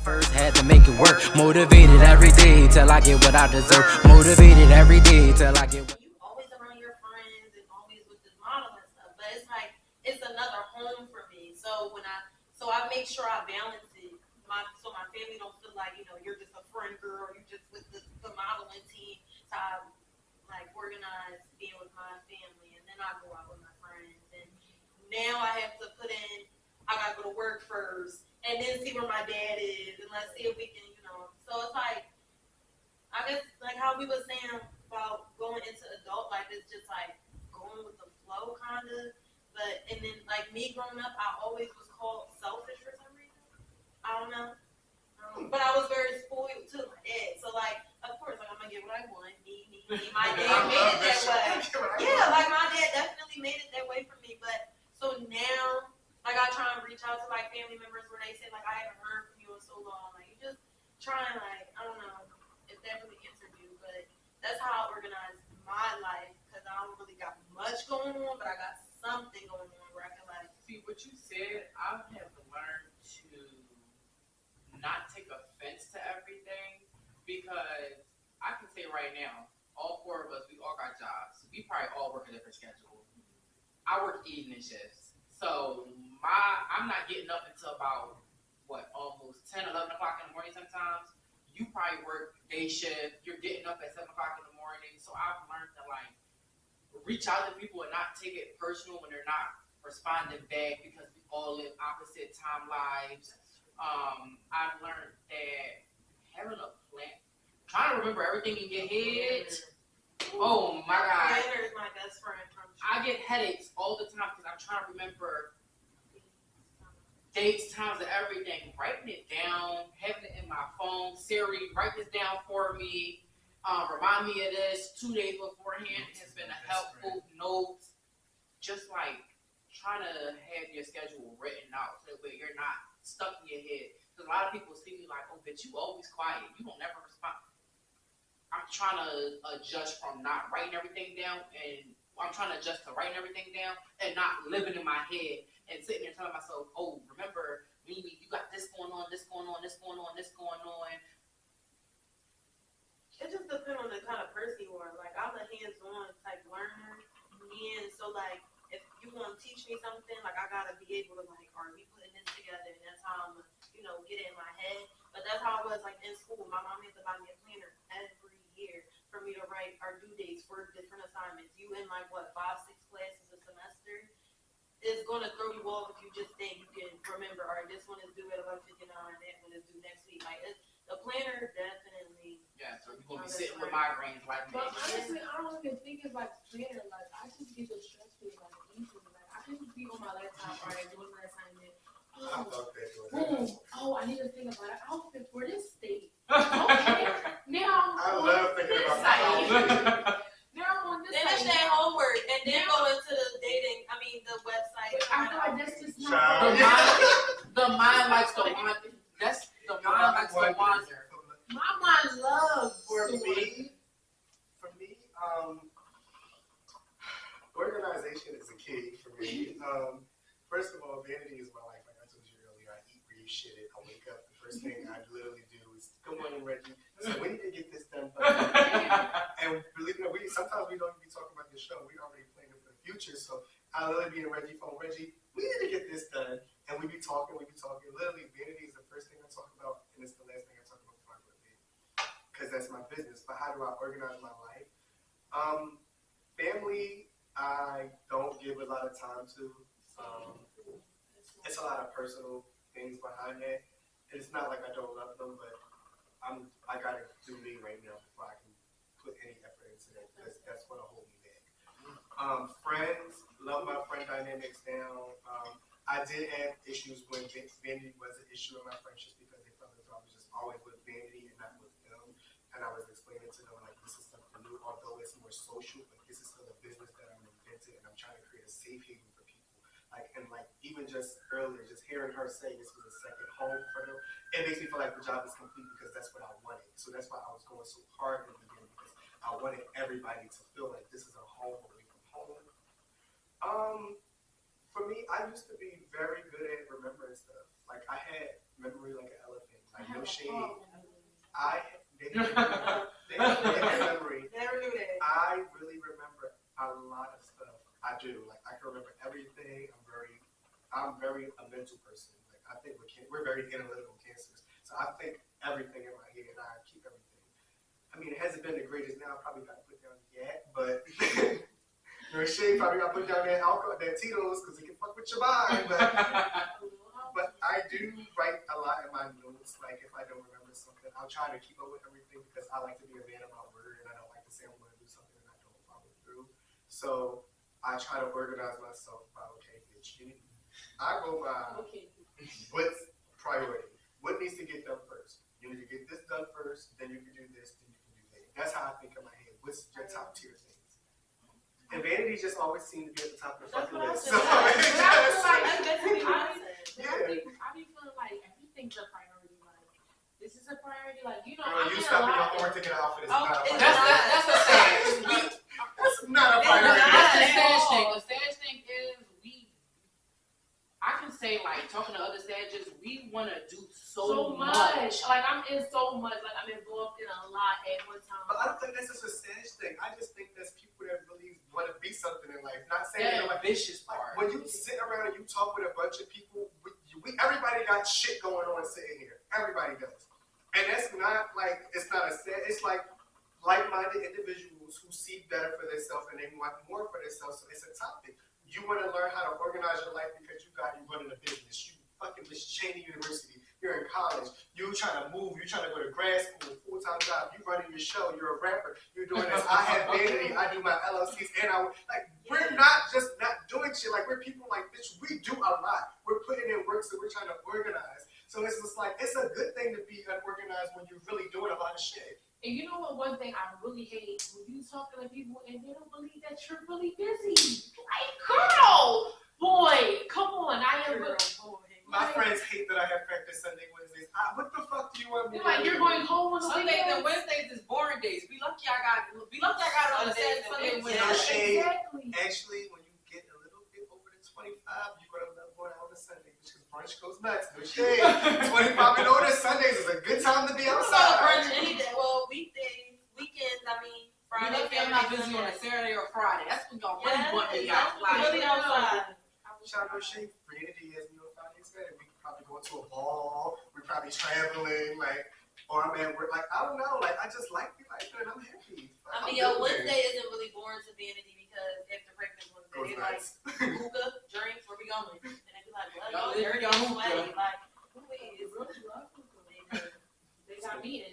first, had to make it work. Motivated every day till I get what I deserve. Motivated every day till I get what. You always around your friends and always with this model and stuff, but it's like it's another home for me. So I make sure I balance it. So my family don't feel like you're just a friend girl, you just with the modeling team. So I like organize being with my family, and then I go out with my friends. And now I have to put in. I gotta go to work first, and then see where my dad is, and let's see if we can, So it's like, I guess, like how we were saying about going into adult life, it's just like going with the flow, kind of. But and then like me growing up, I always was called selfish for some reason. I don't know. But I was very spoiled too, my dad. So like, of course, like I'm gonna get what I want. Me. My dad made it that way. Yeah, like my dad definitely made it that way for me. But so now, like I try and reach out to like family members where they say like I haven't heard from you in so long. Like you just try and like I don't know if that really answered you, but that's how I organize my life because I don't really got much going on, but I got something going on where I can like. See what you said. I have to learn to not take offense to everything because I can say right now, all four of us, we all got jobs. We probably all work a different schedule. I work evening shifts. So I'm not getting up until about, almost 10, 11 o'clock in the morning sometimes. You probably work day shift. You're getting up at 7 o'clock in the morning. So I've learned to, like, reach out to people and not take it personal when they're not responding back because we all live opposite time lives. I've learned that having a plan, trying to remember everything in your head. Oh my God. Planner is my best friend. I get headaches all the time because I'm trying to remember dates, times, and everything. Writing it down, having it in my phone. Siri, write this down for me. Remind me of this 2 days beforehand has been a helpful note. Just like trying to have your schedule written out so that you're not stuck in your head. Because a lot of people see me like, oh, bitch, you always quiet. You don't never respond. I'm trying to adjust from not writing everything down and I'm trying to adjust to writing everything down and not living in my head and sitting there telling myself, oh, remember, Leemy, you got this going on, this going on, this going on, this going on. It just depends on the kind of person you are. Like, I'm a hands-on type learner. And so, like, if you want to teach me something, like, I got to be able to, like, are we putting this together? And that's how I'm going to, get it in my head. But that's how I was, like, in school. My mom had to buy me a planner every year for me to write our due dates for different assignments. You in, like, 5, 6 classes a semester? It's going to throw you off if you just think you can remember, all right, this one is due at 11:59, that one is due next week. Like, the planner definitely. Yeah, so you're going to be sitting with migraines like me. But honestly, I don't even think it's like planner. Like, I just get the stress with like easily. Like, I can just be on my laptop, right, doing my assignment. Oh, I need to think about an outfit for this state. Okay, now I love thinking about my outfit. Now I'm on this Finish that homework and then go into the website. I feel like that's just not. The mind likes to wander. That's the mind likes to wander. My mind loves for me, organization is a key for me. First of all, vanity is my life. Like I told you earlier, I eat, breathe, shit it. I wake up, the first thing I literally do is, good morning, Reggie. So we need to get this done. And believe me, sometimes we don't even be talking about the show. We already planning for the future. So I literally be in Reggie's phone, Reggie, we need to get this done. And we be talking. Literally, vanity is the first thing I talk about, and it's the last thing I talk about before I go to bed. Because that's my business. But how do I organize my life? Family, I don't give a lot of time to. It's a lot of personal things behind that. And it's not like I don't love them, but I gotta do me right now before I can put any effort into that, because that's gonna hold me back. Friends, love my friend dynamics now. I did have issues when vanity was an issue in my friendships because they felt as though I was just always with vanity and not with them. And I was explaining to them like this is something new, although it's more social, but this is still a business that I'm inventing and I'm trying to create a safe haven for people. Even just earlier, just hearing her say this was a second home for them, it makes me feel like the job is complete because that's what I wanted. So that's why I was going so hard in the beginning, because I wanted everybody to feel like this is a home away from home. For me, I used to be very good at remembering stuff. Like I had memory like an elephant. I know Shane, they have a memory. Never knew that. I really remember a lot of stuff. I do. Like I can remember everything. I'm very a mental person. Like I think we're very analytical cancers. So I think everything in my head and I keep everything. I mean, it hasn't been the greatest now. I probably got to put down yet, but Shane probably got to put down that alcohol, that Tito's, because it can fuck with your mind. But I do write a lot in my notes. Like if I don't remember something, I'll try to keep up with everything because I like to be a man of my word and I don't like to say I'm going to do something and I don't follow through. So I try to organize myself by I go by what's priority. What needs to get done first? You need to get this done first, then you can do this, then you can do that. That's how I think in my head. What's your top tier things? And Vanity just always seems to be at the top of the fucking list. So I yeah. be feeling like everything's a priority. Like this is a priority. Like you know, Girl, you stop your homework to get an outfit. That's a stage. That's not a priority. That's the stage thing. The stage thing is I can say, like, talking to other stages, we want to do so much. Like, I'm in so much. Like, I'm involved in a lot at one time. But I don't think that's just a stage thing. I just think that's people that really want to be something in life. Not saying that like ambitious like, part. when you sit around and you talk with a bunch of people, everybody got shit going on sitting here. Everybody does. And that's not like, it's not a set. It's like like-minded individuals who see better for themselves and they want more for themselves. So it's a topic. You want to learn how to organize your life because you running a business. You fucking Miss Cheyney University. You're in college. You trying to move. You trying to go to grad school, full-time job. You running your show. You're a rapper. You're doing this. I have Vanity. I do my LLCs. And we're not just not doing shit. Like, we're people like, bitch, we do a lot. We're putting in work, so we're trying to organize. So it's just like, it's a good thing to be unorganized when you're really doing a lot of shit. And you know what? One thing I really hate when you talking to people and they don't believe that you're really busy. Like, girl, boy, come on. I am. My friends hate that I have practice Sunday, Wednesdays. What the fuck do you want me to do? Like, you're going home on Sundays and Wednesdays is boring days. We lucky I got it on the Sunday and Wednesday. Exactly. Actually, when you get a little bit over the 25, you're gonna love going out on a Sunday because brunch goes nuts. No shade. 25 and older Sundays is a good time to be outside. Brunch any day. Well, weekdays, weekends. I mean, Friday. You know, I'm not busy on a Saturday or Friday. That's when y'all really want me out. Really outside. Shout out to Shane. Vanity has me on Friday and Saturday. We probably going to a ball. We're probably traveling. Or I'm at work. I don't know. I just like the life and I'm happy. I mean, Wednesday isn't really boring to Vanity because after breakfast Wednesday, they like hookah, drinks, where we going? And they be like, well, you're going away. Like, please. They got me in.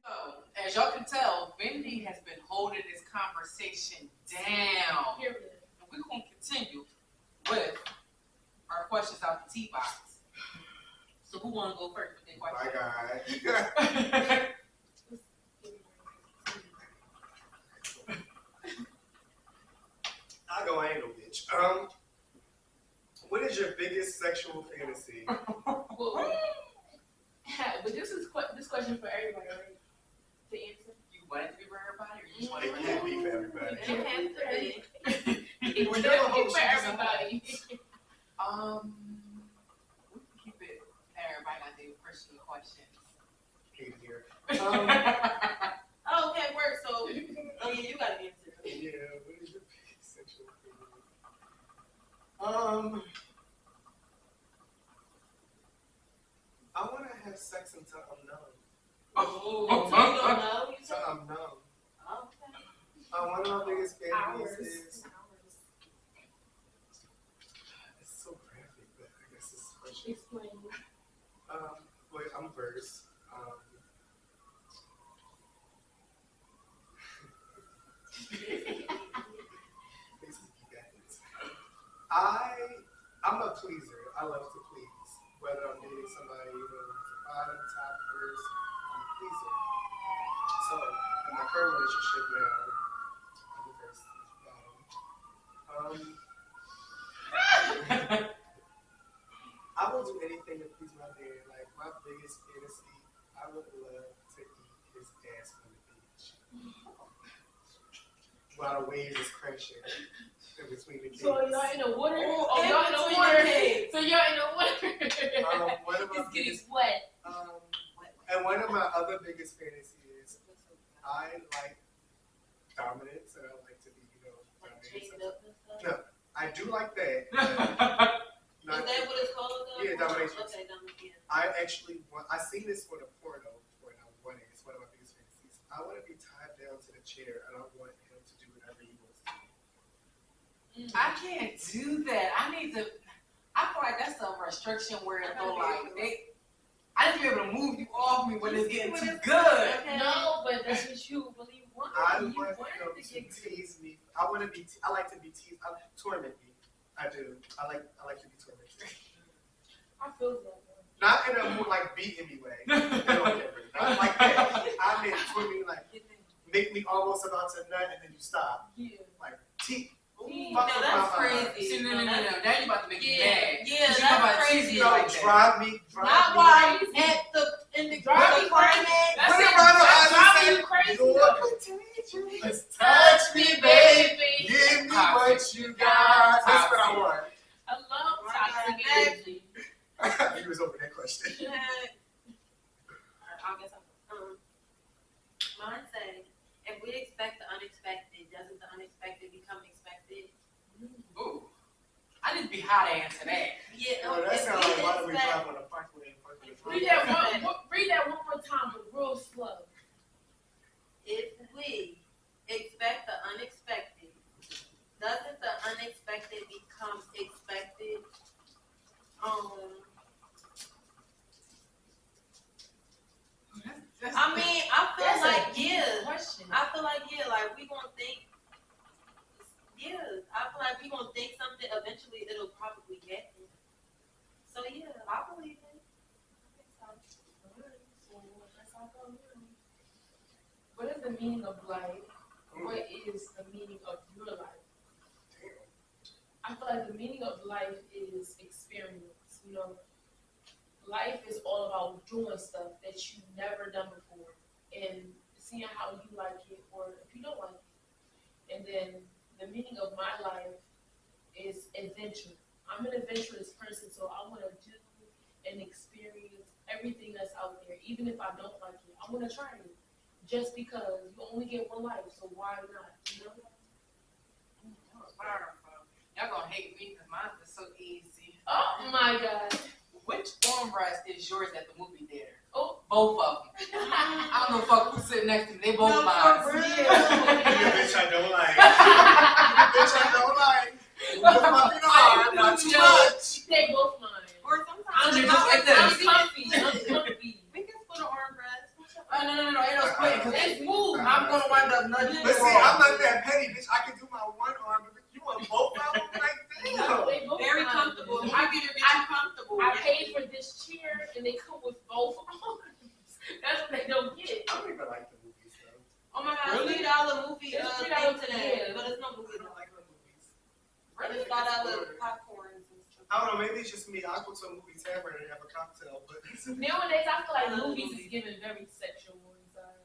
So, as y'all can tell, Vanity has been holding this conversation down. And we're going to continue with our questions out the tea box. So who want to go first with their question? My guy. I'll go, I ain't no bitch. What is your biggest sexual fantasy? Well, but this question for everybody, right? To answer. You want it to be for everybody, or you just want It it can't be for everybody. It don't have to be. Well, you're the host, For you just- everybody. we can keep it. Everybody got their personal questions. Hate here. Oh, okay, work. So, yeah, you got to answer. Yeah, what is your biggest sexual fantasy? I want to have sex until I'm numb. You don't know? You Until said, I'm numb. okay. One of my biggest fantasies Hours. is, it's so graphic, but I guess it's question. Explain. Wait, I'm verse. I'm a pleaser. I love to please. Whether I'm dating somebody, bottom, top, first, I'm a pleaser. So, in my current relationship now, I'm the first, bottom. I will do anything to please my man. Like, my biggest fantasy, I would love to eat his ass on the beach. While the waves is crashing in between the caves. So y'all in the water? Oh, Y'all in the between water? the caves. So y'all in the water? One of my It's getting biggest, wet. one of my other biggest fantasies, I like dominance, and I like to be, dominated. No, I do like that. Is that what it's called though? Yeah, domination. Okay, domination. I actually want. I seen this for the porno when I won it. It's one of my biggest fantasies. I want to be tied down to the chair, and I want him to do whatever he wants to do. I can't do that. I feel like that's a restriction where it's I need to be able to move you off me when it's getting too good. No, but that's what you really want. I You want want him it to get tease me. I want to be. I like to be teased. Torment me. I do. I like to be tormented. I feel that. Not in a more like beating me way. Not like that. I mean torment me like make me almost about to nut and then you stop. Yeah. Like teeth. No, that's crazy. See, no. Now you about to make me mad. Yeah, You that's about to crazy. tease me No, like that. drive me. Not while you in the climax. That's Put it. it right on That's eyes driving and you crazy. say, though. "You're contagious. Touch me, baby. Give me what you got." That's what I want. I love toxic energy. He was over that question. I guess mine say, if we expect the unexpected, doesn't the unexpected become expected? Ooh. I need to be hot to answer that. Yeah, That if sounds we like why do we expect- drive on a parkway? Read that one more time, but real slow. If we expect the unexpected, doesn't the unexpected become expected? I mean, I feel That's like a deep question. like we gonna think. Yeah, I feel like we gonna think something. Eventually, it'll probably happen. So yeah, I believe it. What is the meaning of life? What is the meaning of your life? I feel like the meaning of life is experience. Life is all about doing stuff that you've never done before and seeing how you like it or if you don't like it. And then the meaning of my life is adventure. I'm an adventurous person, so I want to do and experience everything that's out there, even if I don't like it. I want to try it. Just because you only get one life, so why not? Y'all gonna hate me because mine is so easy. Oh my God. Which armrest is yours at the movie theater? Oh. Both of them. I don't know fuck who's sitting next to me. They both No, mine. for real. You bitch I don't like. You bitch I don't like. You fucking are. Not too much. They both mine. Or sometimes I'm just like this. I'm comfy. we can split an armrest. No, ain't no splitting because it's smooth. I'm gonna wind up nudging But you see, wrong. I'm not that petty, bitch. I can do my one arm, but you want both of them? Like, damn. They both Very mine. comfortable. I get it really comfortable. I paid for this chair and they come with both arms. That's what they don't get. I don't even like the movies, though. Oh my God, Really? $3 movie It's thing $3 today, yeah. but it's no movie. I don't like the movies. It's got other popcorns and stuff. I don't know, maybe it's just me. I go to a movie tavern and have a cocktail, but Nowadays, I feel like movies is given very sexual inside.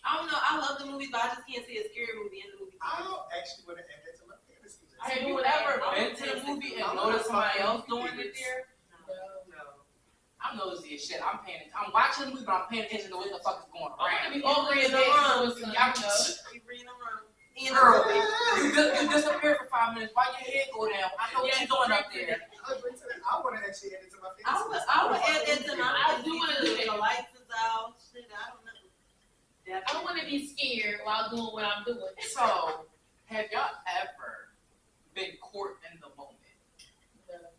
I don't know. I love the movies, but I just can't see a scary movie in the movie. I actually want to add that to my fantasy list. Have you ever been to the movie and noticed somebody else doing it there? No. I'm nosy as shit. I'm watching the movie, but I'm paying attention to what the fuck is going I'm around. gonna be over in the room. You bring them around. Girl, you disappear for 5 minutes. Why your head go down? I know what you're doing up there. I want to actually add it to my fantasy list. I would add that to my. I do wanna do that. The lights is out. Shit, I don't know. I don't want to be scared while doing what I'm doing. So, have y'all ever been caught in the moment? What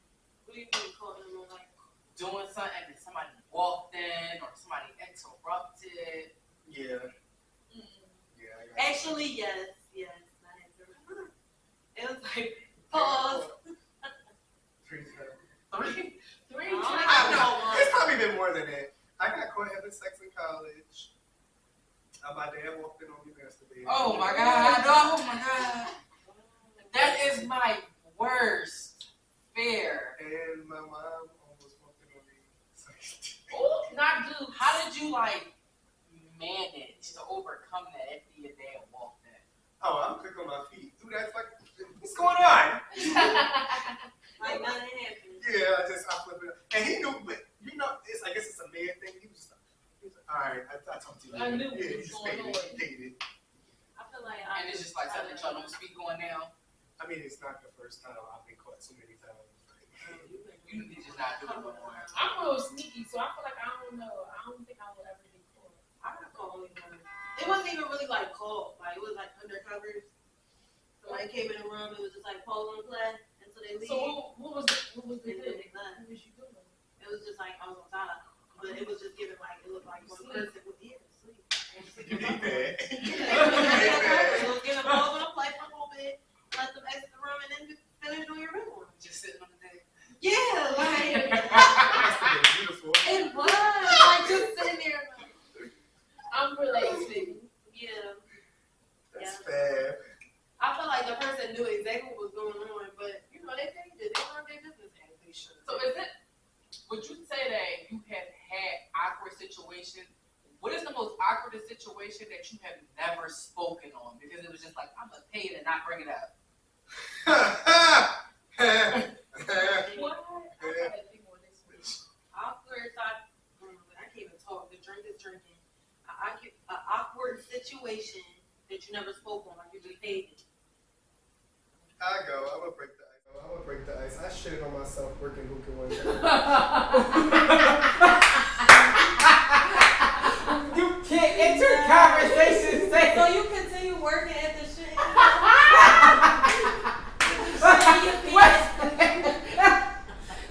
do you mean caught in the moment? Doing something and somebody walked in or somebody interrupted? Yeah. Mm-mm. Yeah. I got Actually, yes. It was like pause. Three times. Three? Three Oh, times. I know. It's probably been more than that. I got caught having sex in college. My dad walked in on me yesterday. Oh my God. Oh my God. That is my worst fear. And my mom almost walked in on me. Oh, not good. How did you manage to overcome that after your dad walked in? Oh, I'm quick on my feet. Dude, that's like, what's going on? Like nothing happened. Yeah, I flip it up. And he knew, but I guess it's a man thing. He was like, Alright, I talked to you. I knew what Yeah, was you going on. stated. I feel like And it's just like something that y'all don't speak on now. I mean, it's not the first time I've been caught so many times. You need to just not do it no more. I'm real sneaky, so I feel like I don't know. I don't think I will ever get caught. I got caught only once. It wasn't even really like caught. Like it was like undercovers. Somebody came in the room. It was just like pose and play until they leave. So what was the And then thing? they left. What was you doing? It was just like I was on top, but it was just giving like it looked like one person would be asleep. You need that. It was giving pose and play for a little bit. Let them exit the room and then finish doing your big one. Just sitting on the day. Yeah, like Beautiful. it was like just sitting there. I'm relaxing. Yeah. That's fair. I feel like the person knew exactly what was going on, but you know they paid it. They run their business as they should. So would you say that you have had awkward situations? What is the most awkward situation that you have never spoken on? Because it was just like, I'm going to pay it and not bring it up. What? I gotta think on this one. Awkward. I can't even talk. The drink is drinking. An awkward situation that you never spoke on. You just paid it. I go. I'm gonna break the ice. I shitted on myself working hookah one day. You can't enter conversations. So you continue working at the shit.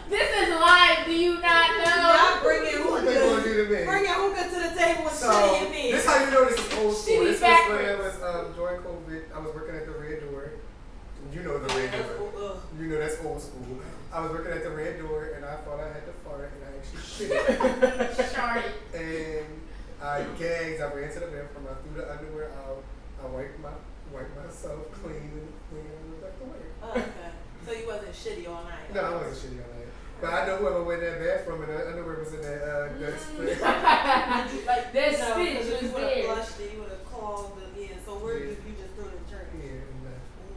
This is live. Do you not know? Not bringing What they gonna hookah. do to me? Bringing hookah to the table with So, shit in your this how you know this is old school. Shitty This was when it backwards. was during COVID. I was working at the Red Door. You know the Red Door. You know that's old school. I was working at the Red Door and I thought I had to fart and I actually shit. Sorry. And I gagged. I ran to the bathroom. I threw the underwear out. I wiped myself clean and went back to work. Oh, okay. So you wasn't shitty all night. No, I wasn't shitty on that. But I know whoever went in that bathroom and the underwear was in that split. Like that No, stitch because if was you would have there. flushed it, you would have called the So where did you just threw it in the church? Yeah, and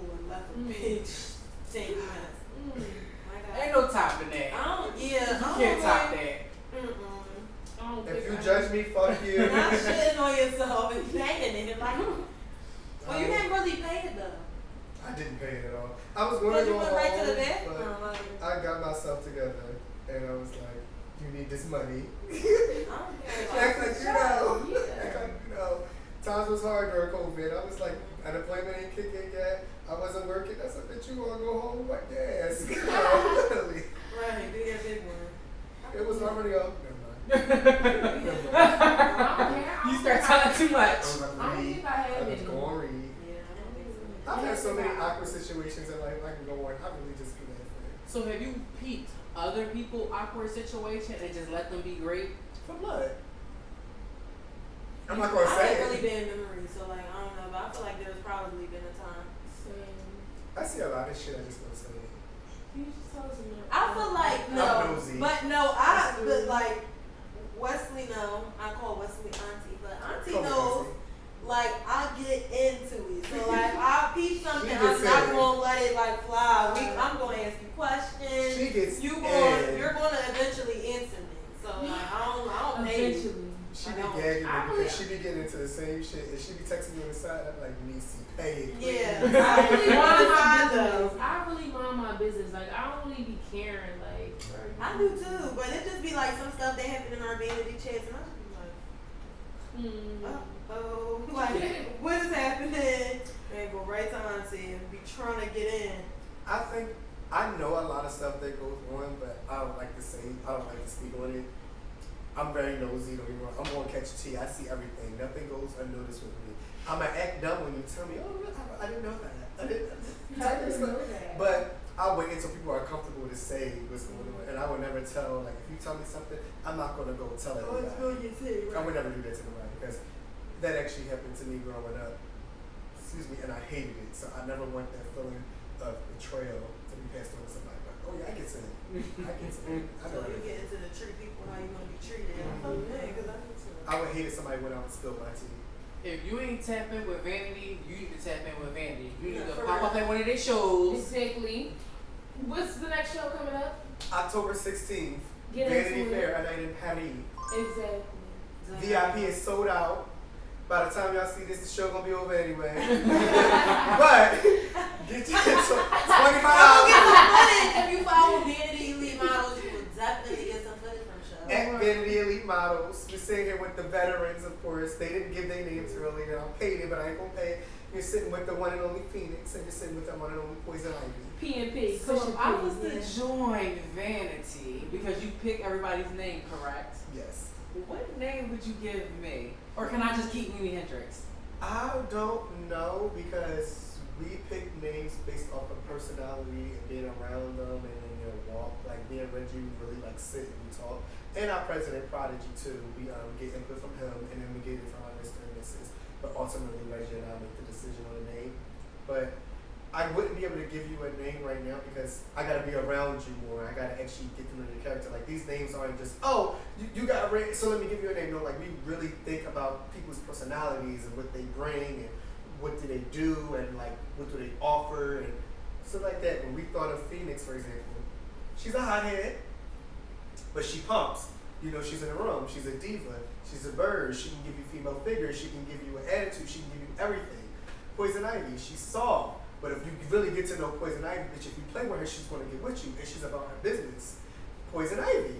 Ooh, and left a big stain mess. My God. Ain't no topping that. I don't. Yeah, You I don't can't top know. that. I don't if think you I- judge me, fuck you. Not shitting on yourself and paying it. Like, well, you didn't really pay it though. I didn't pay it at all. I was going Because to you go went home, right to the bathroom. but Like, I got myself together and I was like, you need this money. I don't care. Act like you know. Yeah. Act like you know. Times was hard during COVID. I was like, unemployment ain't kicking yet. I wasn't working. I said, bitch, you gonna go home with my gas. Literally. Right, do your big one. It was already up. Never mind. You start telling too much. I was like, I don't read. think I have I was any. going read. Yeah, I don't think so. I've had so many awkward situations in life. I can go on. I really just do that for it. So have you peeped other people awkward situation and just let them be great? For what? I'm not gonna I say ain't really it. been in memory, so like I don't know, but I feel like there's probably been a time. I see a lot of shit. I just don't say it. You just tell us a minute. I feel like I'm no, nosy. but no, but like Wesley know. I call Wesley auntie, but auntie Come on, knows. Wesley. Like I get into it, so like I peep something, She I'm gets not in. gonna let it like fly. I'm gonna ask you questions. She gets You're in. gonna eventually answer me. So like I don't pay you. Eventually. She I be don't. gagging I me really- because she be getting into the same shit. And she be texting me on the side. I'm like, Niecy, pay it. Yeah, please." I really mind my I business. I really mind my business. Like I don't really be caring. Like I do too, but it just be like some stuff that happen in our vanity chats, and I just be like, oh, like what is happening? And go right to auntie and be trying to get in. I think I know a lot of stuff that goes on, but I don't like to say. I don't like to speak on it. I'm very nosy. Don't get me wrong. I'm gonna catch tea. I see everything. Nothing goes unnoticed with me. I'm gonna act dumb when you tell me, oh, I didn't know that. I didn't know that. But I'll wait until people are comfortable to say what's going on, and I will never tell. Like if you tell me something, I'm not gonna go tell everybody. I would never do that to nobody because that actually happened to me growing up. Excuse me, and I hated it. So I never want that feeling of betrayal to be passed on to somebody. But oh yeah, I get to it. I get to it. I So know you that. get into the treat people how you gonna be treated. Yeah, because I get to it. I would hate if somebody went out and spilled my tea. If you ain't tapping with Vanity, you need to tap in with Vanity. You need Yeah, to for pop real. up at one of their shows. exactly. What's the next show coming up? October 16th, Get Vanity into it. Fair, a night in Paris. Exactly. VIP is sold out. By the time y'all see this, the show gonna be over anyway. But get you $25. If you follow Vanity Elite models, you will definitely get some footage from the show. At Vanity Elite Models, we're sitting here with the veterans, of course. They didn't give their names earlier. I'll pay them, but I ain't gonna pay. You're sitting with the one and only Phoenix, and you're sitting with the one and only Poison Ivy. PNP. So if I was to join Vanity, because you pick everybody's name, correct? Yes. What name would you give me? Or can I just keep Leemyhendrix? I don't know because we pick names based off of personality and being around them and in their walk. Like me and Reggie, we really like sit and we talk. And our president, Prodigy, too. We get input from him and then we get it from our Mr. and Mrs. But ultimately, Reggie and I make the decision on the name. But I wouldn't be able to give you a name right now because I gotta be around you more. I gotta actually get to know your character. Like these names aren't just, oh, you got a name, so let me give you a name. No, like we really think about people's personalities and what they bring and what do they do and like what do they offer and stuff like that. When we thought of Phoenix, for example, she's a hothead, but she pumps. You know, she's in the room. She's a diva. She's a bird. She can give you female figures. She can give you an attitude. She can give you everything. Poison Ivy, she's soft. But if you really get to know Poison Ivy, bitch, if you play with her, she's going to get with you, and she's about her business. Poison Ivy.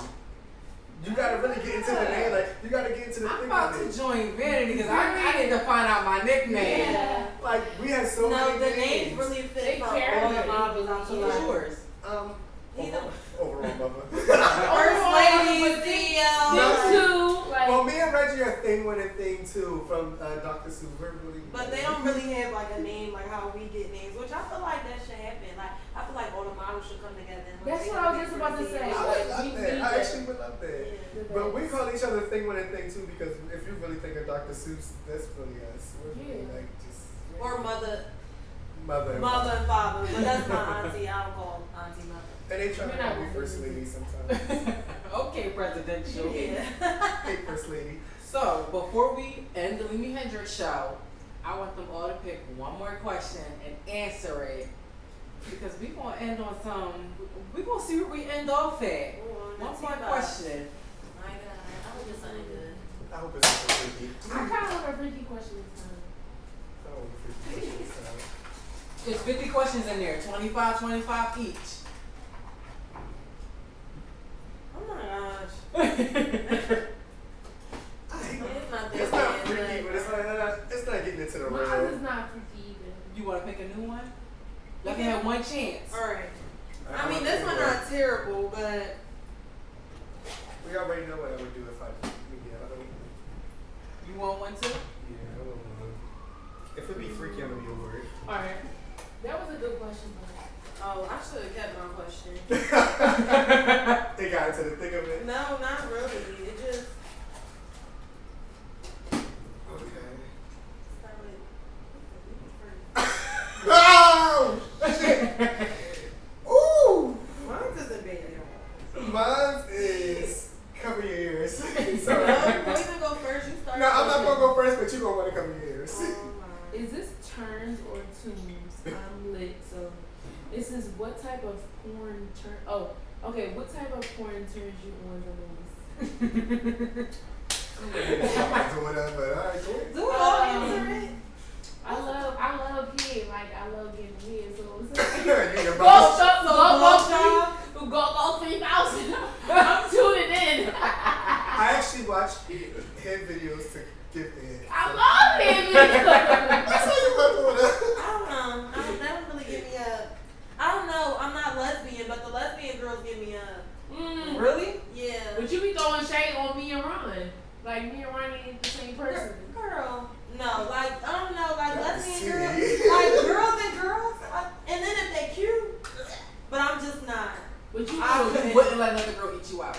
You got to really get into the name. Like, you got to get into the I'm thing about of to it. join Vanity because I need to find out my nickname. Yeah. Like, we had so No, many the names. names really fit They for carry all the it. models. I feel What's like. yours? Overall mother. First lady, CEO. Them two, like, Well, me and Reggie are thing one and thing two from Dr. Seuss. We're really But they don't really have like a name like how we get names, which I feel like that should happen. Like I feel like all the models should come together. And, like, That's they what I gotta was just be about to pretty. say. I would love We that. need I that. actually would love that. Yeah. But we call each other thing one and thing two because if you really think of Dr. Seuss, that's really us. We're really Yeah. like just Or mother mother. and father. But that's my auntie. I don't call auntie mother. And they try to We're not call me gonna first do lady this. sometimes. Okay, presidential. Yeah. Hey, first lady. So, before we end the Leemyhendrix Show, I want them all to pick one more question and answer it. Because we're going to end on we're going to see where we end off at. One more question. My God, I hope it's something good. I hope it's not freaky. I kind of want a freaky question this time. I hope it's freaky this time. There's 50 questions in there, 25 each. Oh my gosh. It's not not that freaky, bad. but it's not getting into the Mine real. is not freaky either. You want to pick a new one? You can have one chance. Alright. I mean, this one not terrible, but We already know what I would do if I You want one too? Yeah, I don't know. If it be freaky, I'm gonna be over it. Alright. That was a good question, but oh, I should have kept my question. They got into the thick of it. No, not really. It just Okay. started. Oh! Ooh! Mine isn't bad. Mine is cover your ears. No, Sorry. you can go first. You start. No, I'm not gonna go first, but you gonna wanna cover your ears. Oh my. is this turns or tunes? I'm lit, so this is what type of porn turn? Oh, okay. What type of porn turns you on the most? I'm not doing that, but alright, cool. Do it all answer it. I love head. Like I love getting head. So it's You your go brother. go 3,000. I'm tuning in. I actually watch head videos to get the head. I love head. That's how you want to do it. I don't know. That don't really get me up. I don't know. I'm not lesbian, but the lesbian girls get me up. Really? Yeah. But you be throwing shade on me and Ron. Like me and Ron ain't the same person. Girl, no, like I don't know, like lesbian See. girls, like girls and girls, and then if they cute, but I'm just not. But you I know, couldn't. Wouldn't let another girl eat you out.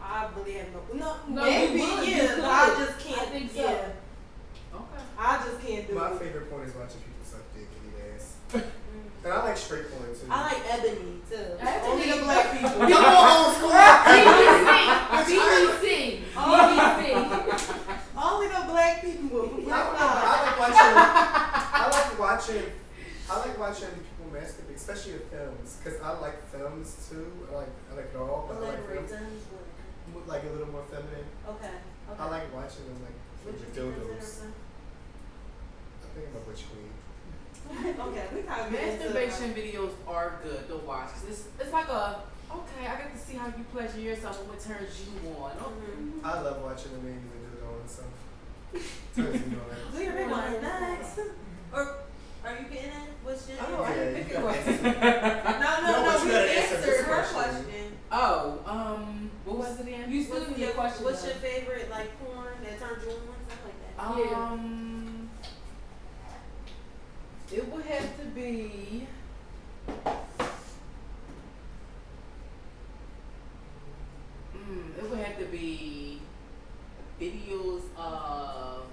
I really have no, No, maybe you would, you yeah, could. but I just can't. I think so. Yeah, Okay. I just can't do My it. favorite porn is watching people suck dick and eat ass. And I like straight porn too. I like ebony too. Ebony. Only the black people. Come on, old school. BBC. BBC. Only the black people. I like watching people masturbate, especially in films, because I like films too. I like it all, but I like films with like a little more feminine. Okay. I like watching them like Would you with consider dildos. them? I think I'm a butch queen. Okay, we kind of Masturbation videos are good to watch. 'Cause it's like okay, I get to see how you pleasure yourself and what turns you on. Mm-hmm. I love watching them using dildo and stuff. Turns me on. Do your big one next. Or are you getting it? What's your Oh, I answer? didn't pick a question. No, No, but we you gotta answer answered this her question. question. Oh, what was it again? You still What's need your a question. What's your though. favorite like porn that turns you on? Something like that. It would have to be. It would have to be videos of.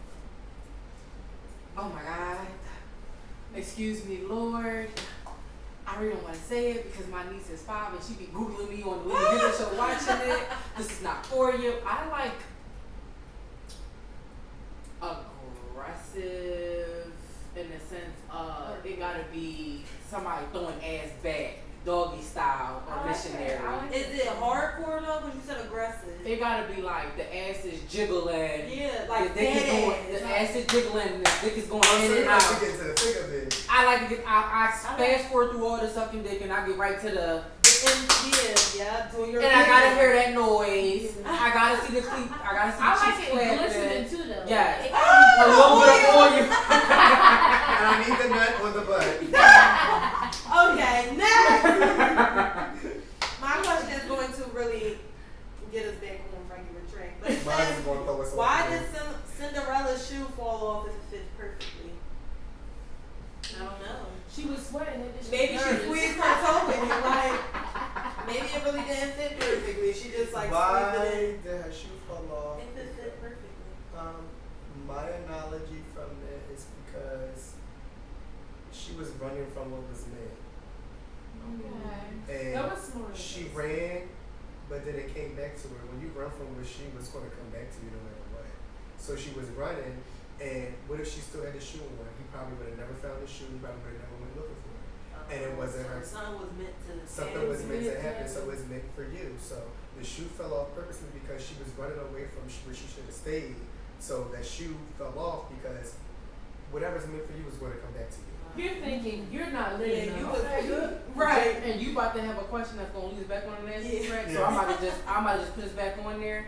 Oh my God. Excuse me, Lord. I really don't want to say it because my niece is 5 and she be Googling me on the Leemyhendrix Show watching it. This is not for you. I like aggressive in the sense of it gotta be somebody throwing ass back, doggy style or missionary. Is it hardcore though? Because you said aggressive. It gotta be like the ass is jiggling. Yeah, The like dick is that going, ass. the ass is jiggling, and the dick is going Oh, in so and you like to out. get to the thick of it. I like to get, I fast forward through all the sucking dick and I get right to the, Yeah, do your and I gotta hear that noise. I gotta see the cleat, I gotta see I the like cheeks it glistening clapping. too, though. Yes. It A gotta little bit of oil. And I need the nut on the butt. Okay, next. My question is going to really get us back on regular track. But it Mine is says, going to throw us off. why again. did Cinderella's shoe fall off if it fit perfectly? I don't know. She was sweating it. Maybe she squeezed her toe in it. Like, maybe it really didn't fit perfectly. She just like Why squeezed it did her shoe fall in. off? If it fit perfectly. My analogy from that is because she was running from what was meant. Okay. And That was smart. she ran, but then it came back to her. When you run from where she was going to come back to you no matter what. So she was running, and what if she still had the shoe on? He probably would have never found the shoe. He probably would have never went looking for it. And it wasn't her. Something was meant to. Something was meant to happen, so it was meant for you. So the shoe fell off purposely because she was running away from where she should have stayed. So that shoe fell off because whatever's meant for you is going to come back to you. You're thinking you're not Yeah, living. you now. was Okay. good. Right. And you about to have a question that's gonna lead us back on the nasty Yeah. track. So Yeah. I'm about to just put us back on there.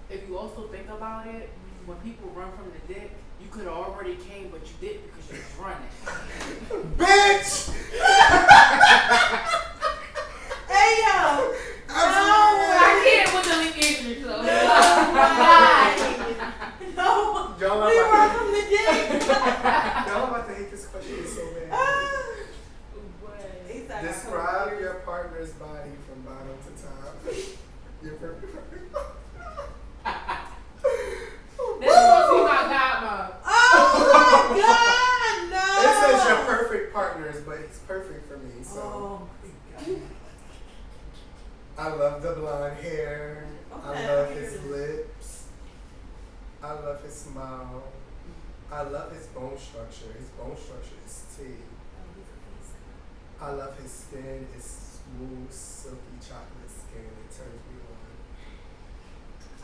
If you also think about it, when people run from the dick, you could have already came, but you didn't because you was running. Bitch! Hey yo! I can't with the Leemyhendrix Show. No, Y'all we about run to- from the dick. Y'all about to hate this question so bad. He said, Describe your partner's body from bottom to top. Your perfect partner. That's supposed to be my godmom. Oh my God, no! It says your perfect partners, but it's perfect for me. So Oh my God. I love the blonde hair. Okay, I love I his hear lips. I love his smile. I love his bone structure. His bone structure is T. I love his skin. It's smooth, silky chocolate skin. It turns me on.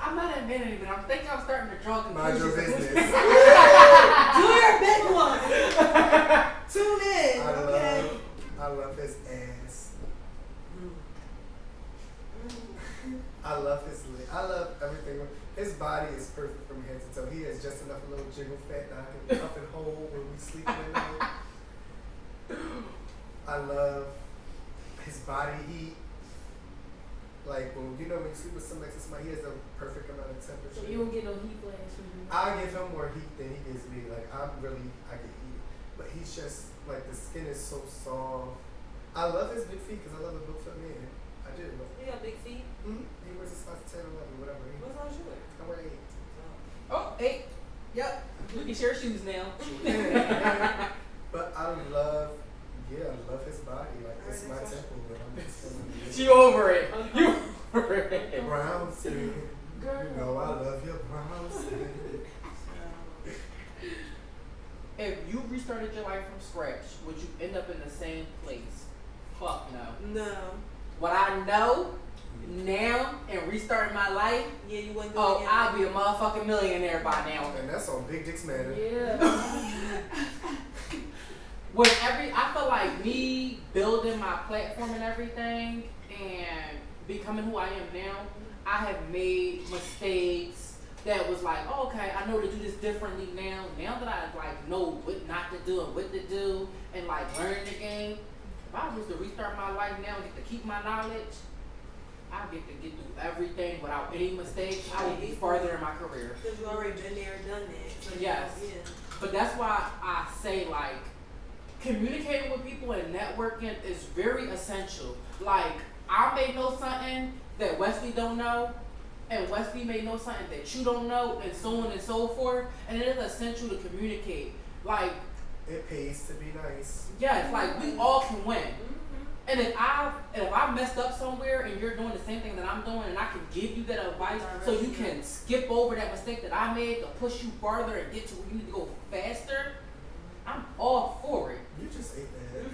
I'm not inventing it, but I'm thinking I'm starting to draw Mind your conclusions. business. Do your big one. Tune in, okay? I love his ass. I love his lip. I love everything. His body is perfect from head to toe. He has just enough a little jiggle fat that I can cuff and hold when we sleep at night. I love his body heat. Like when you sleep with somebody, he has the perfect amount of temperature. So you don't get no heat flash from me. I give him more heat than he gives me. Like I get heat, but he's just like the skin is so soft. I love his big feet because I love a big foot man. I do. You got big feet? He wears a size 10, 11, whatever. What size you wear? I wear 8. Oh, hey, Yep. we can share shoes now. But I love his body. Like it's my Alright, temple, but I'm just feeling She over it. You over it. brown skin. Girl. You know I love your brown skin. If you restarted your life from scratch, would you end up in the same place? Fuck no. No. What I know now and restarting my life, Yeah, you wouldn't do it oh, again. I'll be a motherfucking millionaire by now. And that's on Big Dicks Matter. Yeah. I feel like me building my platform and everything and becoming who I am now, I have made mistakes that was like, oh, okay, I know to do this differently now. Now that I like know what not to do and what to do and like learn the game, if I was to restart my life now and get to keep my knowledge, I get to get through everything without any mistakes. I will be further in my career. Because you already been there and done that. So Yes. Yeah. But that's why I say like communicating with people and networking is very essential. Like I may know something that Wesley don't know, and Wesley may know something that you don't know, and so on and so forth. And it is essential to communicate. Like It pays to be nice. yes, like we all can win. And if I messed up somewhere and you're doing the same thing that I'm doing and I can give you that advice so you can skip over that mistake that I made to push you farther and get to where you need to go faster, I'm all for it. You just ate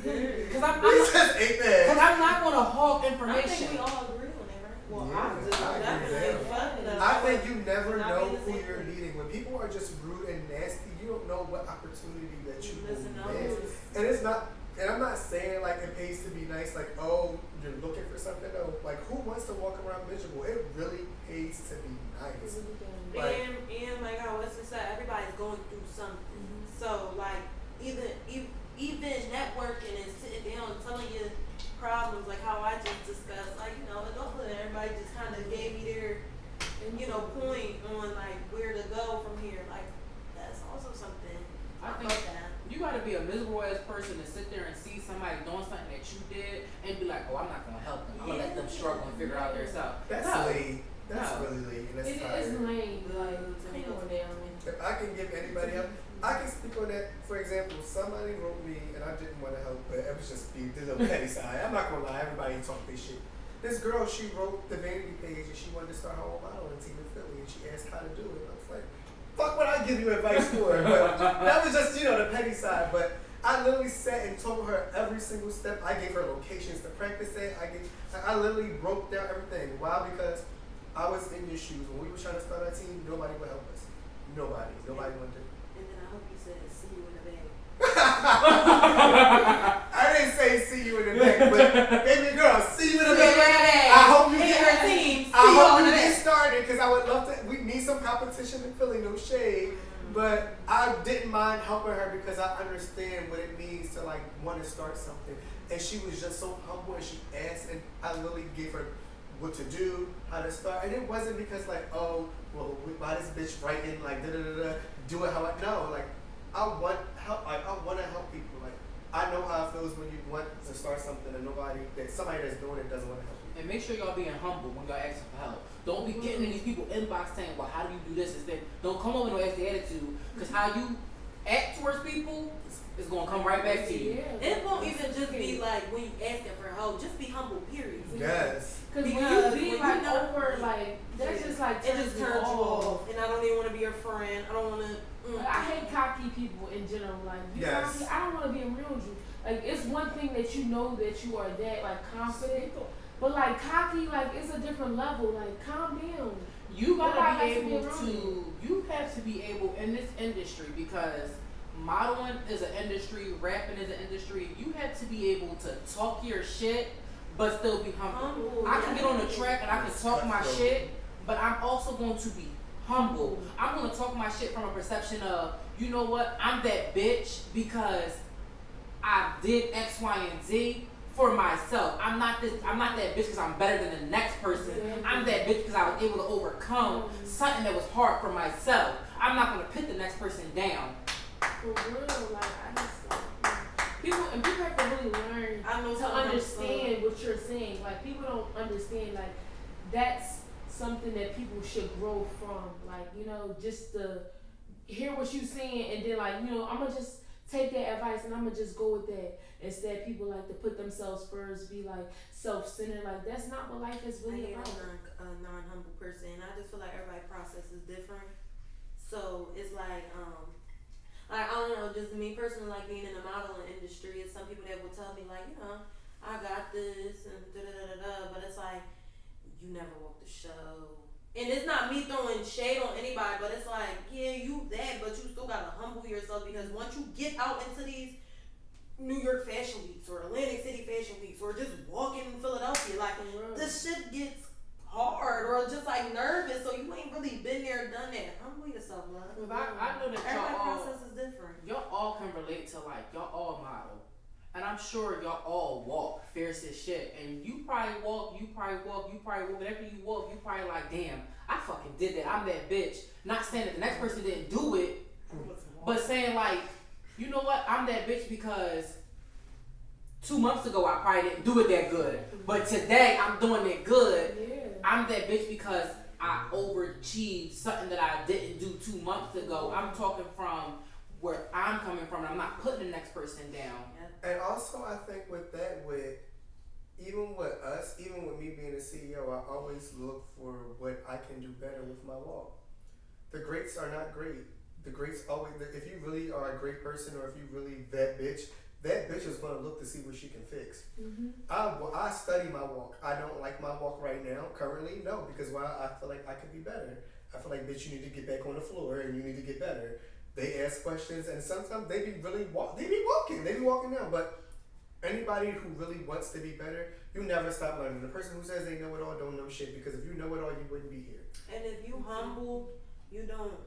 that. Cause I'm You just ate that. not gonna hog I think information. we all agree on that, right? Well, Yeah, I do. I agree Definitely. with Fuck it up. I think you never Not know being the who same you're person. meeting. When people are just rude and nasty, you don't know what opportunity that you Listen, will miss. And it's not, and I'm not saying like it pays to be nice, like, oh, you're looking for something. No, like who wants to walk around miserable? It really pays to be nice. Like, And like how Wesley said, everybody's going through something. So like even networking and sitting down and telling you problems, like how I just discussed, like everybody just kind of gave me their point on like where to go from here. Like that's also something. I think fuck that. you gotta be a miserable ass person to sit there and see somebody doing something that you did and be like, oh, I'm not gonna help them. I'm gonna let them struggle and figure out themselves. that's No. late. That's No. really late. And It that's is tired. lame. Like, come on now. If I can give anybody help, I can speak on that. For example, somebody wrote me, and I didn't want to help, but it was just the little petty side. I'm not gonna lie, everybody talk this shit. This girl, she wrote the Vanity page, and she wanted to start her own modeling team in Philly, and she asked how to do it. And I was like, fuck would I give you advice for? But that was just, the petty side. But I literally sat and told her every single step. I gave her locations to practice at. I literally broke down everything. Why? Because I was in your shoes. When we were trying to start our team, nobody would help us. Nobody wanted to. And then I hope you said see you in the bag. I didn't say see you in the back, but baby girl, see you in the back. I hope you Get get your team. I hope you get started because I would love to. We need some competition in Philly, no shade. But I didn't mind helping her because I understand what it means to like want to start something. And she was just so humble and she asked, and I literally gave her what to do, how to start. And it wasn't because like, oh, well, why this bitch writing like do it how I know. Like I want help. Like I want to help people. Like I know how it feels when you want to start something and somebody that's doing it doesn't want to help you. And make sure y'all being humble when y'all asking for help. Don't be getting in these people inbox saying, well, how do you do this? Instead, don't come over and ask the attitude, because how you act towards people is going to come right back to you. It won't even just be like when you asking for help. Just be humble, period. Yes. Because when Because you be when like you know- over, like, that's just like It just turns you off. And I don't even want to be your friend. I don't want to. Like, I hate cocky people in general. Like, you Yes. cocky, I don't want to be around you. Like, it's one thing that you know that you are that, like, confident. But, like, cocky, like, it's a different level. Like, calm down. You gotta be Nobody able has to be around you have to be able in this industry, because modeling is an industry, rapping is an industry. You have to be able to talk your shit, but still be humble. I can get on the track and I can talk my shit, but I'm also going to be humble. I'm going to talk my shit from a perception of, you know what, I'm that bitch because I did X, Y, and Z for myself. I'm not that bitch because I'm better than the next person. I'm that bitch because I was able to overcome something that was hard for myself. I'm not going to put the next person down. For real, like, I just, people have to really learn I know to some understand what you're saying. Like, people don't understand, like, that's something that people should grow from. Like, just to hear what you're saying and then, like, I'm going to just take that advice and I'm going to just go with that. Instead, people like to put themselves first, be, like, self-centered. Like, that's not what life is really about. I'm a non-humble person. I just feel like everybody's process is different. So it's like, I don't know, just me personally, like being in the modeling industry, it's some people that will tell me like, I got this and but it's like, you never walked the show. And it's not me throwing shade on anybody, but it's like, yeah, you that, but you still gotta humble yourself because once you get out into these New York Fashion Weeks or Atlantic City Fashion Weeks or just walking in Philadelphia, like this shit gets hard or just like nervous, so you ain't really been there, done that. Humble yourself, man. I know that Everybody's y'all process is different. y'all all can relate to like y'all all model. And I'm sure y'all all walk fierce as shit. And you probably walk, whatever you walk, you probably like, damn, I fucking did that. I'm that bitch. Not saying that the next person didn't do it, but saying like, you know what, I'm that bitch because 2 months ago I probably didn't do it that good. But today I'm doing it good. Yeah. I'm that bitch because I overachieved something that I didn't do 2 months ago. I'm talking from where I'm coming from. I'm not putting the next person down. And also, I think with that, even with me being a CEO, I always look for what I can do better with my walk. The greats are not great. The greats always, if you really are a great person or if you really that bitch is going to look to see what she can fix. Mm-hmm. I study my walk. I don't like my walk right now, currently, no, because I feel like I could be better. I feel like, bitch, you need to get back on the floor and you need to get better. They ask questions and sometimes they be walking down. But anybody who really wants to be better, you never stop learning. The person who says they know it all don't know shit, because if you know it all, you wouldn't be here. And if you humble, you don't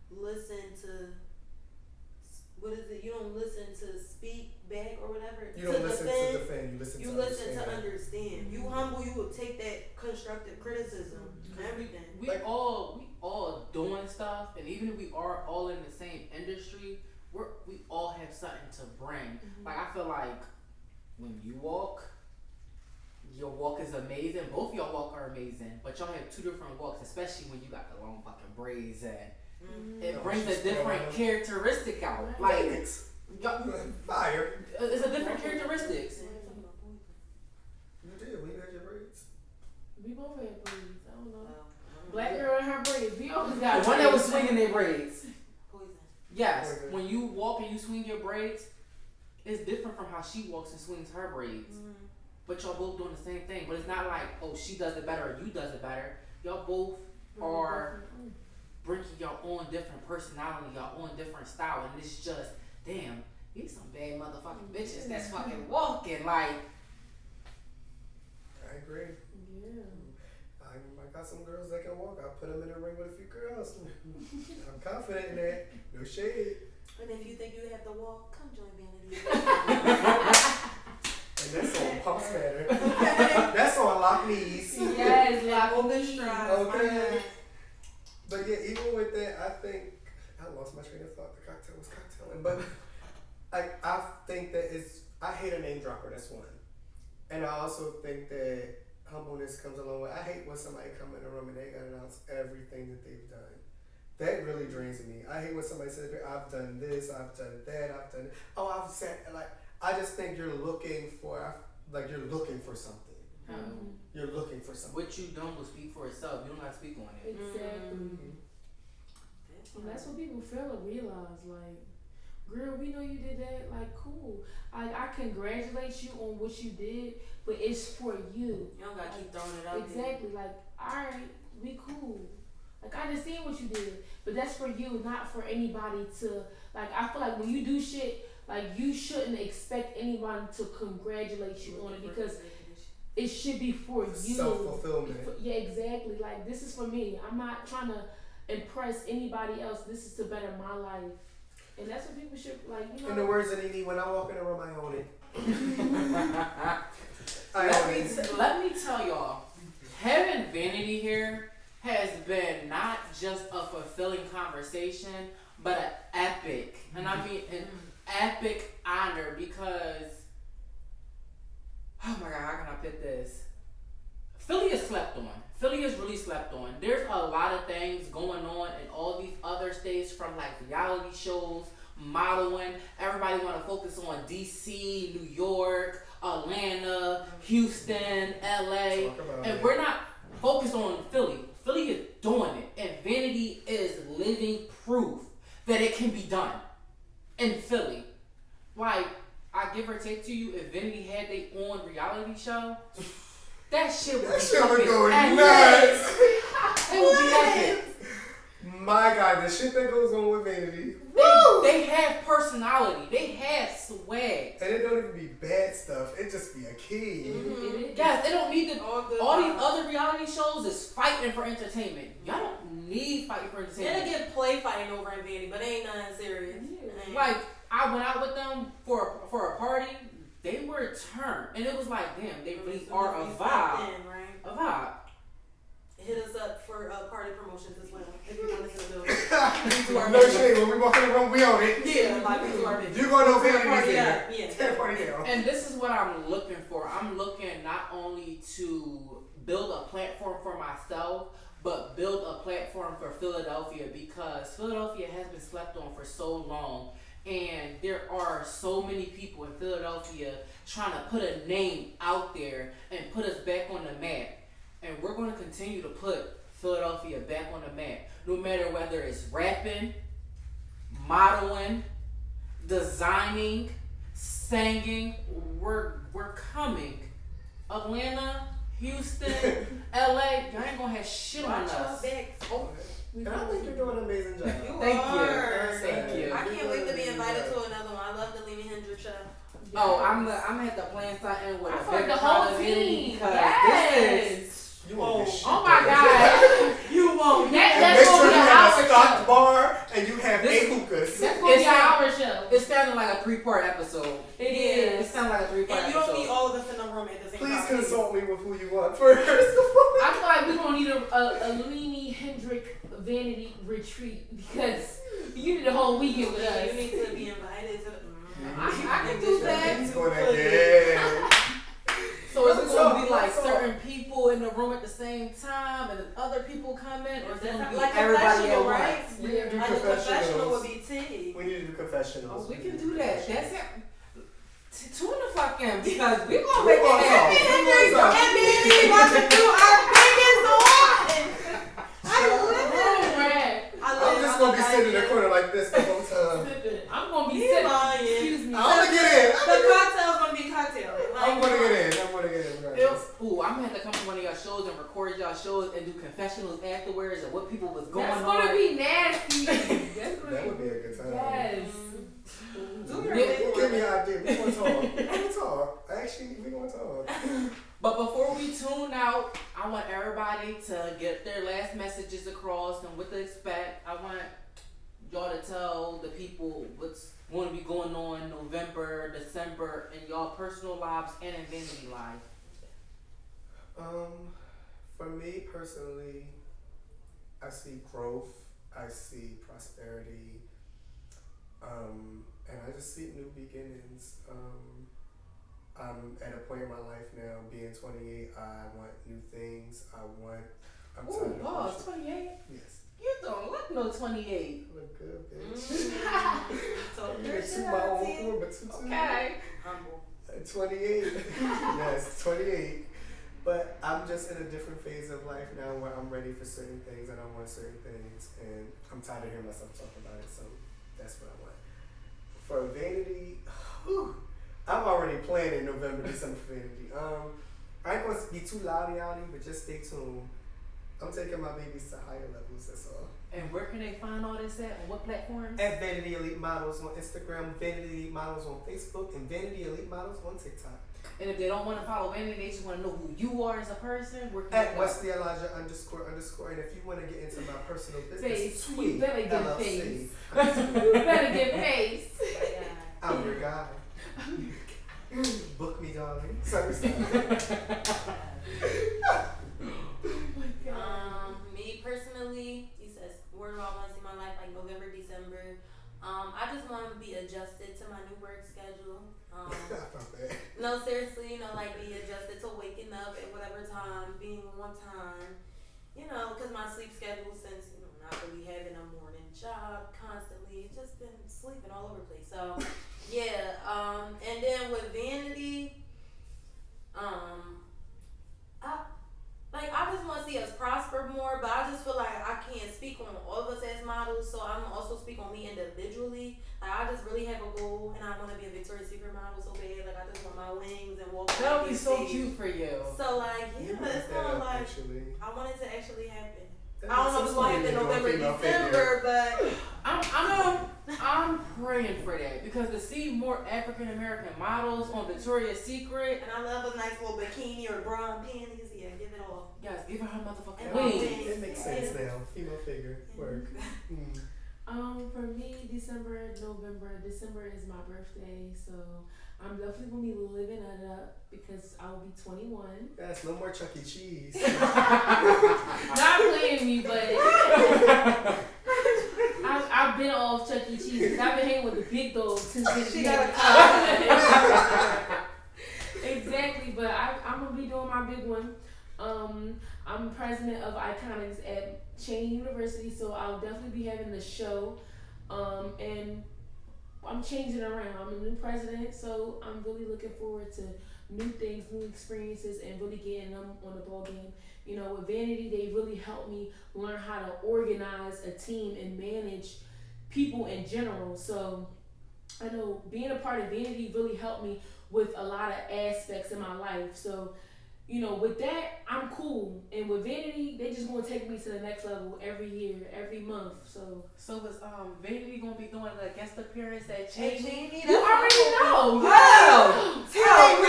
listen to, what is it? You don't listen to speak back or whatever. You don't listen to defend. You listen to understand. You humble, you will take that constructive criticism and everything. We all doing stuff, and even if we are all in the same industry, we all have something to bring. Mm-hmm. Like I feel like when you walk, your walk is amazing. Both y'all walk are amazing, but y'all have two different walks, especially when you got the long fucking braids and it brings a different characteristic out. Like fire. It's a different characteristics. You did when you had your braids. We both had braids. I don't know. Black girl and her braids. We always The got one that was braids. swinging their braids. Poison. Yes, when you walk and you swing your braids, it's different from how she walks and swings her braids. Mm-hmm. But y'all both doing the same thing. But it's not like, oh, she does it better or you does it better. Y'all both are bringing your own different personality, your own different style, and it's just, damn, these some bad motherfucking bitches that's fucking walking like. I agree. Yeah. I got some girls that can walk. I put them in the ring with a few girls. I'm confident in that. No shade. And if you think you have to walk, come join Vanity. And that's on pump spatter. That's on lock knees. Yes, like Open strides. Okay. But yeah, even with that, I think I lost my train of thought. The cocktail was cocktailing, but I think that I hate a name dropper. That's one, and I also think that humbleness comes along with. I hate when somebody come in the room and they gotta announce everything that they've done. That really drains me. I hate when somebody says, "I've done this, I've done that, I've done." I've said like. I just think you're looking for something. You're looking for something. What you done will speak for itself. You don't have to speak on it. Exactly. And that's what people fail to realize. Like, girl, we know you did that. Like, cool. I congratulate you on what you did, but it's for you. You don't gotta keep throwing it out. Exactly. Like, alright, we cool. Like, I understand what you did, but that's for you, not for anybody to. Like, I feel like when you do shit, like, you shouldn't expect anyone to congratulate you on it because it should be for you. Self-fulfillment. Yeah, exactly. Like, this is for me. I'm not trying to impress anybody else. This is to better my life. And that's what people should, like, you know. In the words of Nene, when I walk in the room, I own it. Let me tell y'all, having Vanity here has been not just a fulfilling conversation, but an epic, and I mean an epic honor because, oh my God, how can I put this? Philly is slept on. Philly is really slept on. There's a lot of things going on in all these other states, from like reality shows, modeling. Everybody want to focus on DC, New York, Atlanta, Houston, LA, and we're not focused on Philly. Philly is doing it, and Vanity is living proof that it can be done in Philly. Like, I give or take to you, if Vanity had their own reality show, that shit would That be shit would fucking go epic. nuts. It would be epic. My God, the shit that goes on with Vanity. They have personality. They have swag. And it don't even be bad stuff. It just be a key. Mm-hmm. Guys, they don't need to. All good All these vibes. other reality shows is fighting for entertainment. Y'all don't need fighting for It'll entertainment. get play fighting over in Vanity, but it ain't nothing serious. Ain't. Like, I went out with them for a party. They were turned, and it was like, damn, they really are a We vibe. stepped in, right? A vibe. Hit us up for party promotions as well. If you want us to do No shade, when we walk in the room, we own it. Yeah, like we do our business. You gonna know Party Vanity's up. there. Yeah. Tear the party down. And this is what I'm looking for. I'm looking not only to build a platform for myself, but build a platform for Philadelphia, because Philadelphia has been slept on for so long. And there are so many people in Philadelphia trying to put a name out there and put us back on the map. And we're going to continue to put Philadelphia back on the map. No matter whether it's rapping, modeling, designing, singing, we're coming. Atlanta, Houston, LA, y'all ain't gonna have shit on Watch us. your backs. Oh, And I think you're doing an amazing job. You thank are. you. Thank you. I can't wait to be invited to another one. I love the Leemyhendrix Show. Oh, I'm gonna have to plan something with I a feel like bigger the whole crowd of team. energy, because Yes. this is. You won't get shit. Oh my done. God. You won't. And That's make gonna sure be you an have a hour stocked show. bar and you have This- 8 hookahs. That's gonna be It's an like- hour show. It sounded like a 3-part episode. It It is. sounded like a 3-part And you don't episode. need all of us in the room at the same Please time. consult me with who you want first. I feel like we're gonna need a Leemyhendrix Vanity retreat, because you need a whole weekend with You us. need to be invited to the. I can do that. He's going again. So is it What's gonna up? be like What's up? certain people in the room at the same time and then other people come in, or is it gonna be Like everybody at confessional, once? right? We need to do Like a confessional confessionals. would be tea. We need to do confessionals. Oh, we can do that. That's it. Tune the fuck in, because we gonna We make gonna it talk. happen. We gonna talk. And we about to do our biggest one. I love it. Right. I'm just gonna be sitting in the corner like this the whole time. I'm gonna be You sitting. lying. Excuse me. I'm gonna get in. The cocktail's gonna be cocktail. I'm gonna get in. I'm gonna get in. regardless. Ooh, I'm gonna have to come to one of y'all shows and record y'all shows and do confessionals afterwards and what people was going That's on. gonna be nasty. That's gonna That would be a good time. Yes. Do your Yeah, big Give me one. an idea. We gonna talk. We gonna talk. Actually, we gonna talk. But before we tune out, I want everybody to get their last messages across and what to expect. I want y'all to tell the people what's going to be going on November, December in y'all personal lives and in Vanity life. For me personally, I see growth. I see prosperity. And I just see new beginnings. I'm at a point in my life now, being 28, I want new things. I'm Ooh, tired of pause, pushing. 28? Yes. You don't look no 28. I look good, bitch. So I'm gonna toot my own horn, but toot. Okay. humble. 28. Yes, 28. But I'm just in a different phase of life now where I'm ready for certain things and I want certain things. And I'm tired of hearing myself talk about it, so that's what I want. For Vanity, whew, I'm already planning November, December for Vanity. I ain't gonna be too loudy, but just stay tuned. I'm taking my babies to higher levels, that's all. And where can they find all this at? On what platforms? At Vanity Elite Models on Instagram, Vanity Elite Models on Facebook, and Vanity Elite Models on TikTok. And if they don't want to follow Vanity, they just want to know who you are as a person, where can At they go? WesleyElijah __. And if you want to get into my personal business, Face. You tweet better get LLC. face. You better get face. Yeah. I'm your guy. Book me, darling. Sorry. Me personally, he says, where do I want to see my life, like November, December? I just want to be adjusted to my new work schedule. I felt that. No, seriously, like be adjusted to waking up at whatever time, being on time. Because my sleep schedule since, not really having a morning job constantly, just been sleeping all over the place. So, yeah. And then with Vanity, I just want to see us prosper more, but I just feel like I can't speak on all of us as models, so I'm also speak on me individually. honestly, like, I just really have a goal, and I want to be a Victoria's Secret model so bad. Like, I just want my wings and walk. That would be so cute for you. So like, yeah, it's kind of like I want it to actually happen. I don't know if it's gonna happen November, December, but I'm praying for that because to see more African American models on Victoria's Secret, and I love a nice little bikini or bra and panties. Yeah, give it all. guys, give her motherfucking And wings. It makes sense now. Female figure work. For me, November. December is my birthday, so I'm definitely gonna be living it up because I'll be 21. That's no more Chuck E. Cheese. Not playing me, but I've been off Chuck E. Cheese because I've been hanging with the big dogs since She got Exactly, but I'm gonna be doing my big one. I'm president of Iconics at Cheyney University, so I'll definitely be having the show. And I'm changing around. I'm a new president, so I'm really looking forward to new things, new experiences, and really getting them on the ball game. You know, with Vanity, they really helped me learn how to organize a team and manage people in general. So I know being a part of Vanity really helped me with a lot of aspects in my life. So, you know, with that, I'm cool. And with Vanity, they just gonna take me to the next level every year, every month. So is Vanity gonna be doing a guest appearance at Cheyney? you already know. Oh, tell me.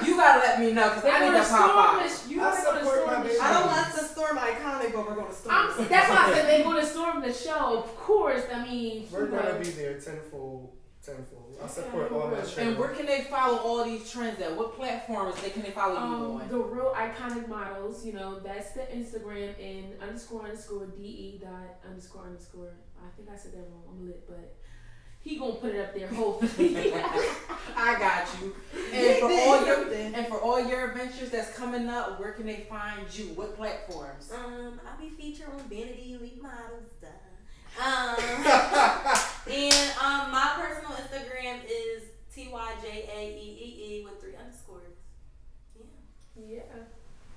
You gotta let me know because I need to pop out. I support my baby. I don't want us to storm Iconic, but we're gonna storm. That's why I said they're gonna storm the show. Of course, I mean We're gonna be there tenfold. I support all that shit. And where can they follow all these trends at? What platforms can they follow you on? The Real Iconic Models, you know, that's the Instagram and __de __. I think I said that wrong. I'm lit, but he gonna put it up there hopefully. I got you. And for all your adventures that's coming up, where can they find you? What platforms? I'll be featured on Vanity Elite Models. And my personal Instagram is TYJAEEE with 3 underscores. Yeah.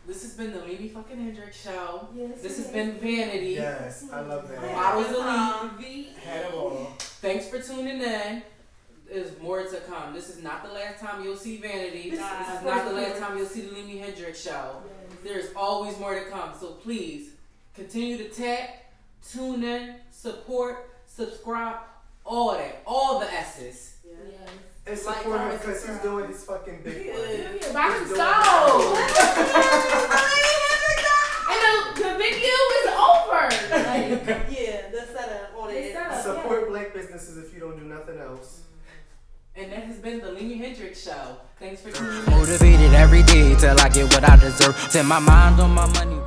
This has been the Leemyhendrix Show. Yes, This has been Vanity. Yes, I love that. Models Elite. Had it all. Thanks for tuning in. There's more to come. This is not the last time you'll see Vanity. This is not the last time you'll see the Leemyhendrix Show. Yes. There's always more to come. So please continue to tap, tune in, support, subscribe, all of that, all the S's. Yes. And support him because he's doing his fucking big one. Yeah, by himself. And the video is over. Like, Yeah, the setup on the it. setup, Support black businesses if you don't do nothing else. And that has been the Leemyhendrix Show. Thanks for tuning in. Motivated every day till I get what I deserve. Set my mind on my money.